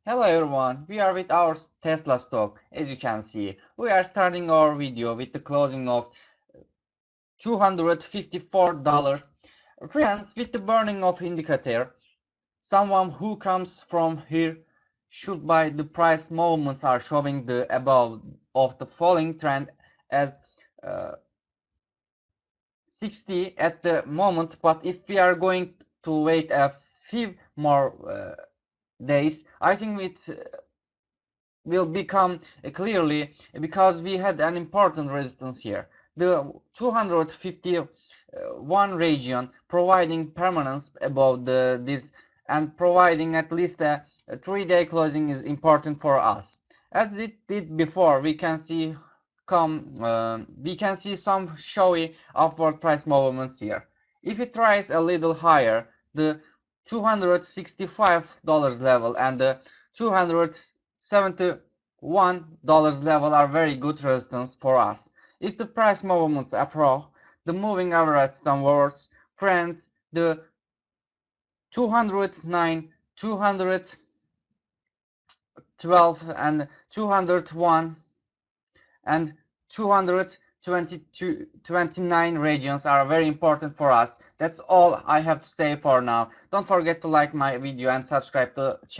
Hello everyone, we are with our Tesla stock. As you can see, we are starting our video with the closing of $254. Friends, with the burning of indicator, someone who comes from here should buy. The price movements are showing the above of the falling trend as uh, 60 at the moment, but if we are going to wait a few more days, I think it will become clearly, because we had an important resistance here. The 251 region providing permanence above this and providing at least a 3-day closing is important for us. As it did before, we can see some showy upward price movements here. If it tries a little higher, the $265 level and the 271 level are very good resistance for us. If the price movements approach the moving average downwards, friends, the 209, 212 and 201 and 229 regions are very important for us. That's all I have to say for now. Don't forget to like my video and subscribe to the channel.